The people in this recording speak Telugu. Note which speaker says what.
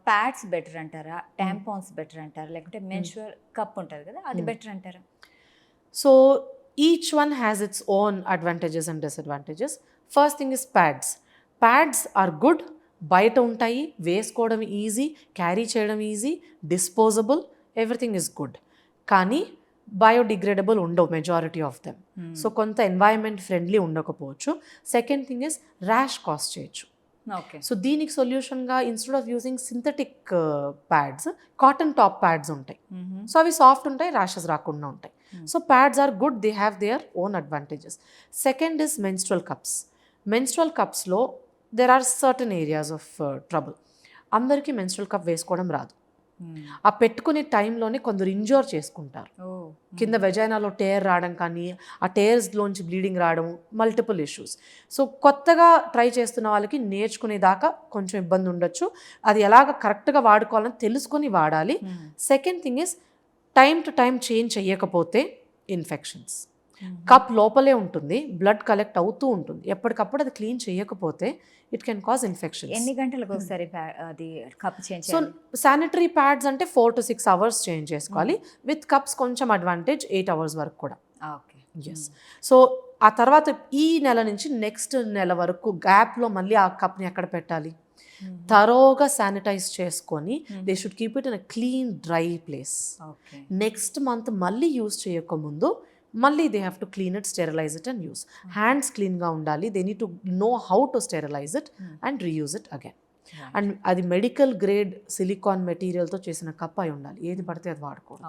Speaker 1: ప్యాడ్స్ బెటర్ అంటారా? టాంపాన్స్ బెటర్ అంటారా? లేకుంటే మెన్స్ట్రువల్ కప్ ఉంటది కదా! అది బెటర్ అంటారా?
Speaker 2: So each one has its own advantages and disadvantages. First thing is pads. Pads are good. బయట ఉంటాయి, వేసుకోవడం ఈజీ, క్యారీ చేయడం easy, disposable, everything is good. కానీ బయోడిగ్రేడబుల్ ఉండవు మెజారిటీ ఆఫ్ దెమ్. సో కొంత ఎన్వైరన్మెంట్ ఫ్రెండ్లీ ఉండకపోవచ్చు. Second thing is rash cause చేయొచ్చు.
Speaker 1: ఓకే.
Speaker 2: సో దీనికి సొల్యూషన్గా instead of using synthetic pads, cotton top pods ఉంటాయి. సో అవి సాఫ్ట్ ఉంటాయి, ర్యాషెస్ రాకుండా ఉంటాయి. So pads are good, they have their own advantages. Second is menstrual cups. Menstrual కప్స్లో there are certain areas of trouble. అందరికీ మెన్స్ట్రువల్ కప్ వేసుకోవడం రాదు. ఆ పెట్టుకునే టైంలోనే కొందరు ఇంజూర్ చేసుకుంటారు. కింద వెజైనాలో టేర్ రావడం కానీ, ఆ టేర్స్లోంచి బ్లీడింగ్ రావడం, మల్టిపుల్ ఇష్యూస్. సో కొత్తగా ట్రై చేస్తున్న వాళ్ళకి నేర్చుకునేదాకా కొంచెం ఇబ్బంది ఉండొచ్చు. అది ఎలాగ కరెక్ట్గా వాడుకోవాలని తెలుసుకొని వాడాలి. Second thing is time to time change చేయకపోతే ఇన్ఫెక్షన్స్. కప్ లోపలే ఉంటుంది, బ్లడ్ కలెక్ట్ అవుతూ ఉంటుంది. ఎప్పటికప్పుడు అది క్లీన్ చేయకపోతే ఇట్ కెన్ కాజ్ ఇన్ఫెక్షన్స్.
Speaker 1: ఎన్ని గంటలకు ఒకసారి అది కప్ చేంజ్
Speaker 2: సో
Speaker 1: చేయాలి?
Speaker 2: శానిటరీ ప్యాడ్స్ అంటే 4 to 6 hours చేంజ్ చేసుకోవాలి. విత్ కప్స్ కొంచెం అడ్వాంటేజ్ 8 hours వరకు కూడా.
Speaker 1: ఓకే.
Speaker 2: ఎస్. సో ఆ తర్వాత ఈ నెల నుంచి నెక్స్ట్ నెల వరకు గ్యాప్లో మళ్ళీ ఆ కప్ని ఎక్కడ పెట్టాలి, థరోగా శానిటైజ్ చేసుకొని they should keep it in a clean dry place.
Speaker 1: Okay.
Speaker 2: Next month మళ్ళీ యూస్ చేయకముందు మళ్ళీ they have to clean it, sterilize it and use. Hands క్లీన్గా ఉండాలి. They need to know how to sterilize it and reuse it again. And అది మెడికల్ గ్రేడ్ సిలికాన్ మెటీరియల్తో చేసిన కప్ అయి ఉండాలి. ఏది పడితే అది వాడకూడదు.